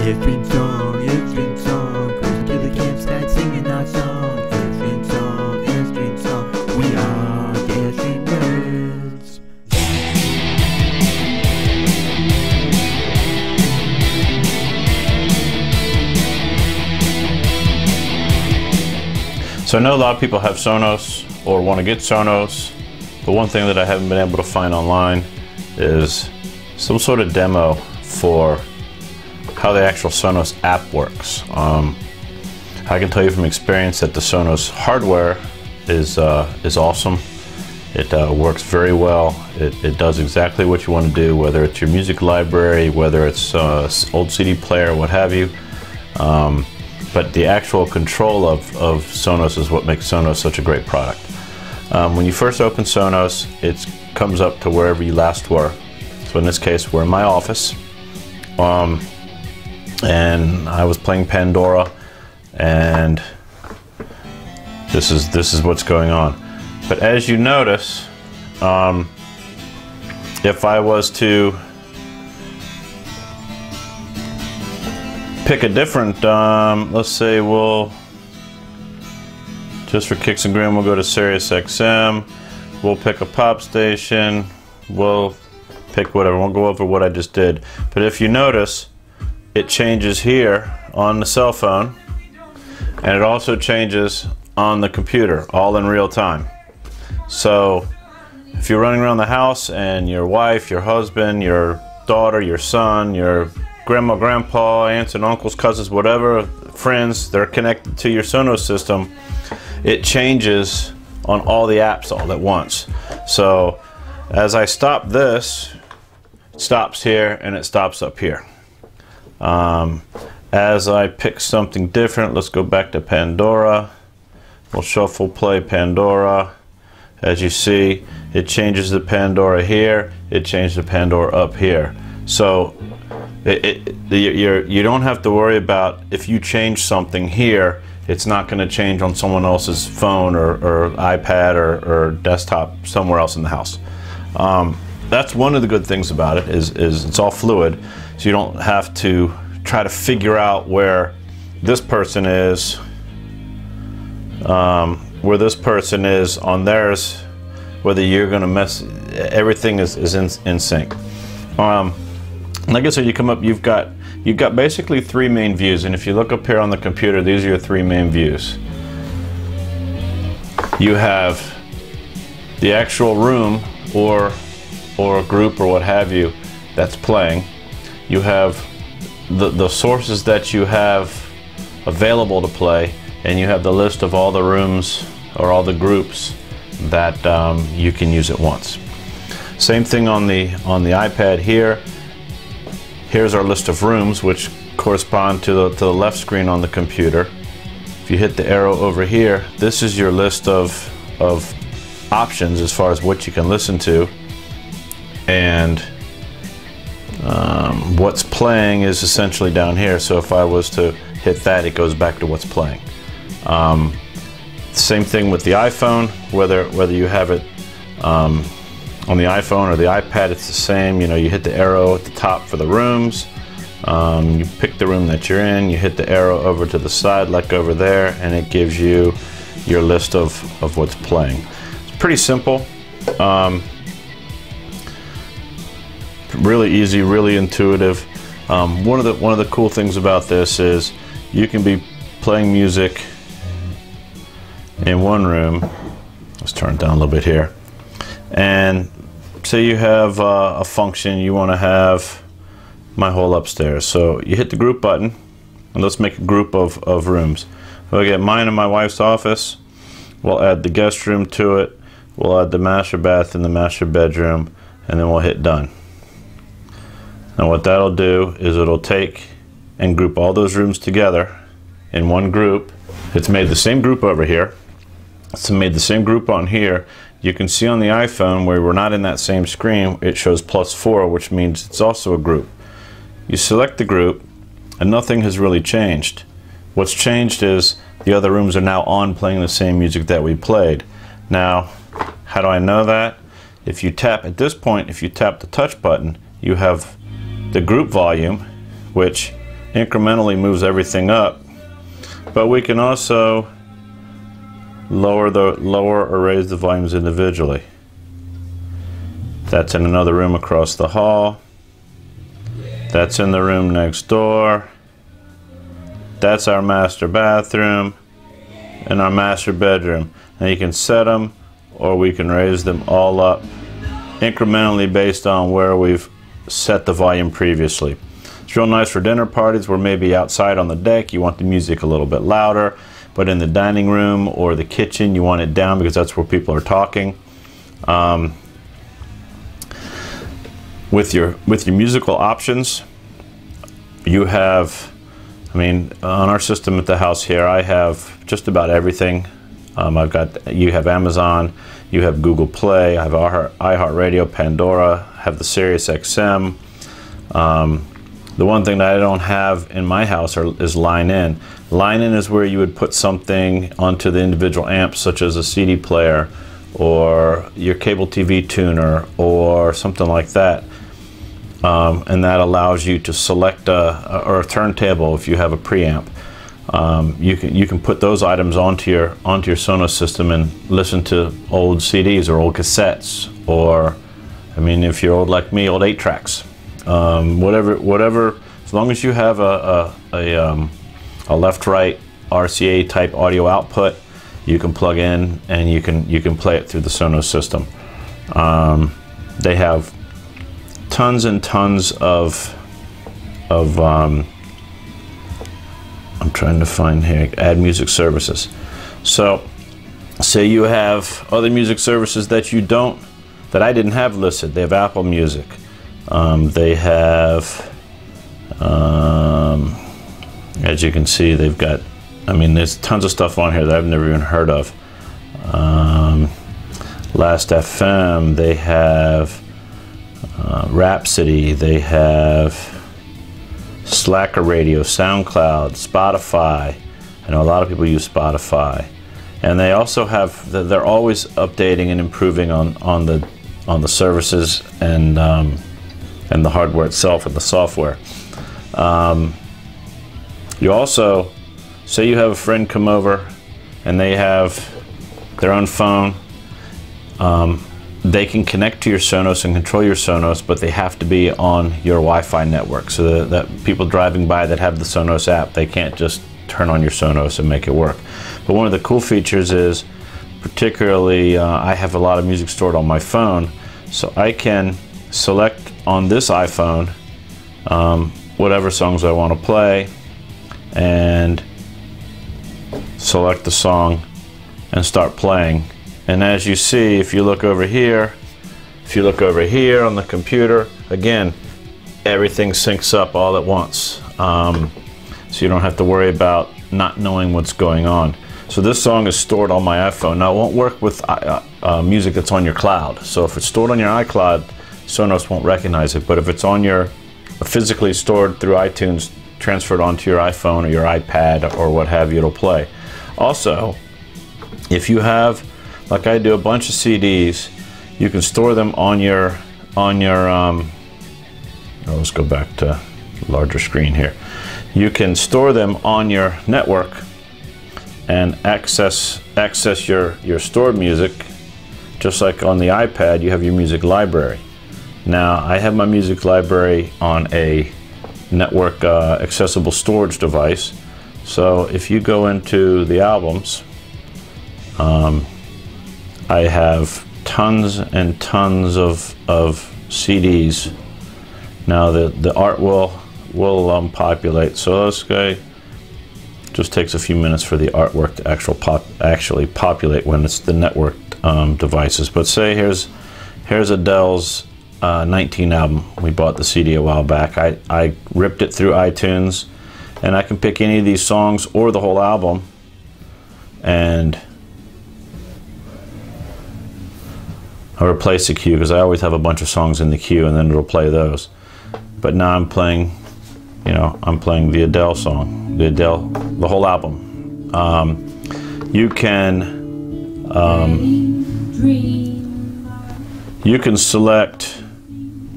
Airstream song, cruising to the campsite singing our song. Airstream song, we are the Airstream nerds. So I know a lot of people have Sonos or want to get Sonos, but one thing that I haven't been able to find online is some sort of demo for how the actual Sonos app works. I can tell you from experience that the Sonos hardware is awesome. It works very well. It does exactly what you want to do, whether it's your music library, whether it's old CD player, what have you. But the actual control of Sonos is what makes Sonos such a great product. When you first open Sonos, it comes up to wherever you last were. So in this case, we're in my office. And I was playing Pandora, and this is what's going on. But as you notice, if I was to pick a different, let's say we'll, just for kicks and grin, we'll go to Sirius XM, we'll pick a pop station, we'll pick whatever, we'll go over what I just did. But if you notice, it changes here on the cell phone, and it also changes on the computer, all in real time. So if you're running around the house and your wife, your husband, your daughter, your son, your grandma, grandpa, aunts and uncles, cousins, whatever, friends, they're connected to your Sonos system, it changes on all the apps all at once. So as I stop this, it stops here and it stops up here. As I pick something different, let's go back to Pandora. We'll shuffle play Pandora. As you see, it changes the Pandora here, it changes the Pandora up here. So you don't have to worry about if you change something here, it's not going to change on someone else's phone or iPad or desktop somewhere else in the house. That's one of the good things about it, is it's all fluid, so you don't have to try to figure out where this person is, on theirs, whether you're going to mess, everything is in sync. Like I said, you come up, you've got basically three main views, and if you look up here on the computer, these are your three main views. You have the actual room or a group or what have you that's playing. You have the sources that you have available to play, and you have the list of all the rooms or all the groups that you can use at once. Same thing on the iPad here. Here's our list of rooms, which correspond to the left screen on the computer. If you hit the arrow over here, this is your list of options as far as what you can listen to, and what's playing is essentially down here. So if I was to hit that, it goes back to what's playing. Same thing with the iPhone, whether you have it on the iPhone or the iPad, it's the same. You know, you hit the arrow at the top for the rooms, you pick the room that you're in, you hit the arrow over to the side like over there, and it gives you your list of what's playing. It's pretty simple, really easy, really intuitive. One of the cool things about this is you can be playing music in one room. Let's turn it down a little bit here, and say you have a function, you want to have my whole upstairs. So you hit the group button, and let's make a group of rooms. We'll get mine and my wife's office. We'll add the guest room to it. We'll add the master bath and the master bedroom, and then we'll hit done. Now what that'll do is it'll take and group all those rooms together in one group. It's made the same group over here. It's made the same group on here. You can see on the iPhone where we're not in that same screen, it shows +4, which means it's also a group. You select the group, and nothing has really changed. What's changed is the other rooms are now on playing the same music that we played. Now, how do I know that? If you tap, at this point, if you tap the touch button, you have the group volume, which incrementally moves everything up, but we can also lower or raise the volumes individually. That's in another room across the hall. That's in the room next door. That's our master bathroom and our master bedroom. And you can set them, or we can raise them all up incrementally based on where we've set the volume previously. It's real nice for dinner parties where maybe outside on the deck you want the music a little bit louder, but in the dining room or the kitchen you want it down because that's where people are talking. With your musical options, you have, I mean, on our system at the house here, I have just about everything. You have Amazon, you have Google Play, I have iHeartRadio, Pandora, have the Sirius XM. The one thing that I don't have in my house is line-in. Line-in is where you would put something onto the individual amps, such as a CD player or your cable TV tuner or something like that. And that allows you to select a turntable if you have a preamp. You can put those items onto your Sonos system and listen to old CDs or old cassettes, or, I mean, if you're old like me, old 8-tracks. Whatever. As long as you have a left-right RCA type audio output, you can plug in and you can play it through the Sonos system. They have tons and tons of I'm trying to find here, add music services. So say you have other music services that I didn't have listed. They have Apple Music. They have, as you can see, they've got, I mean, there's tons of stuff on here that I've never even heard of. Last FM, they have Rhapsody, they have Slacker Radio, SoundCloud, Spotify. I know a lot of people use Spotify, and they also have, they're always updating and improving on the services and the hardware itself and the software. You also, say you have a friend come over and they have their own phone. They can connect to your Sonos and control your Sonos, but they have to be on your Wi-Fi network, so that people driving by that have the Sonos app, they can't just turn on your Sonos and make it work. But one of the cool features is, particularly, I have a lot of music stored on my phone, so I can select on this iPhone whatever songs I want to play and select the song and start playing. And as you see, if you look over here on the computer, again, everything syncs up all at once. So you don't have to worry about not knowing what's going on. So this song is stored on my iPhone. Now it won't work with music that's on your cloud. So if it's stored on your iCloud, Sonos won't recognize it. But if it's on your physically stored through iTunes, transferred onto your iPhone or your iPad or what have you, it'll play. Also, if you have, like I do, a bunch of CDs, you can store them on your let's go back to larger screen here. You can store them on your network and access your stored music, just like on the iPad you have your music library. Now I have my music library on a network accessible storage device. So if you go into the albums, I have tons and tons of CDs. Now the art will populate. So this guy just takes a few minutes for the artwork to actually populate when it's the networked devices. But say here's Adele's 19 album. We bought the CD a while back. I ripped it through iTunes, and I can pick any of these songs or the whole album, and I'll replace the queue because I always have a bunch of songs in the queue, and then it'll play those. But now I'm playing, I'm playing the Adele song, the whole album. You can select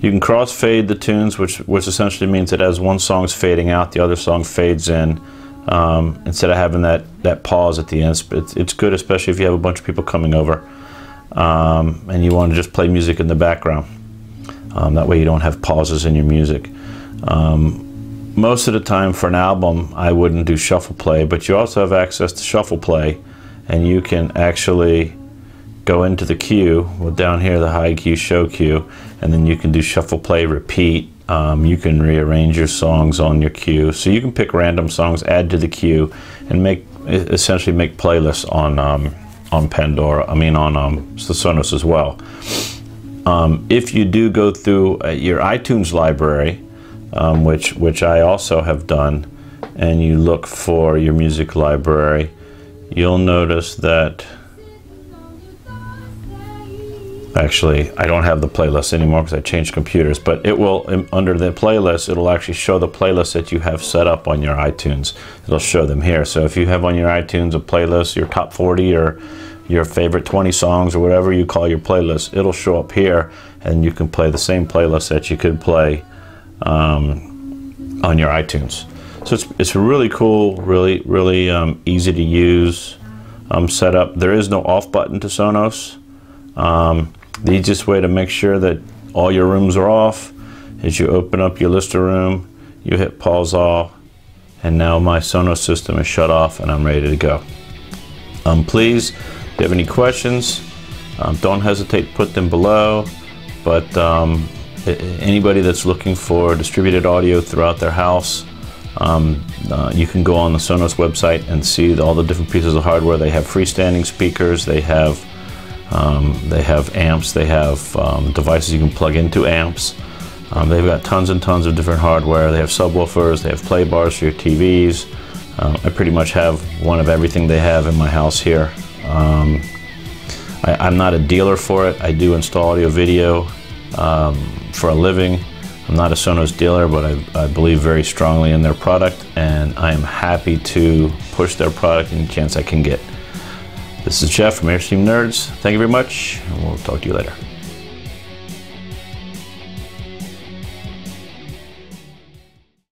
You can crossfade the tunes, which essentially means that as one song's fading out, the other song fades in, instead of having that pause at the end. It's good, especially if you have a bunch of people coming over and you want to just play music in the background. That way you don't have pauses in your music. Most of the time for an album, I wouldn't do shuffle play, but you also have access to shuffle play, and you can actually go into the queue, well, down here the high queue, show queue, and then you can do shuffle play, repeat. You can rearrange your songs on your queue, so you can pick random songs, add to the queue, and essentially make playlists on Pandora. I mean on the Sonos as well. If you do go through your iTunes library, which I also have done, and you look for your music library, you'll notice that actually I don't have the playlist anymore because I changed computers, but it will, under the playlist, it'll actually show the playlist that you have set up on your iTunes. It'll show them here. So if you have on your iTunes a playlist, your top 40 or your favorite 20 songs or whatever you call your playlist, it'll show up here, and you can play the same playlist that you could play on your iTunes. So it's really cool, really easy to use setup. There is no off button to Sonos. The easiest way to make sure that all your rooms are off is you open up your lister room, you hit pause all, and now my Sonos system is shut off and I'm ready to go. Please, if you have any questions, don't hesitate to put them below. But anybody that's looking for distributed audio throughout their house, you can go on the Sonos website and see all the different pieces of hardware. They have freestanding speakers, they have amps, they have devices you can plug into amps. They've got tons and tons of different hardware. They have subwoofers, they have play bars for your TVs. I pretty much have one of everything they have in my house here. I'm not a dealer for it. I do install audio video for a living. I'm not a Sonos dealer, but I believe very strongly in their product, and I am happy to push their product any chance I can get. This is Jeff from Airstream Nerds. Thank you very much, and we'll talk to you later.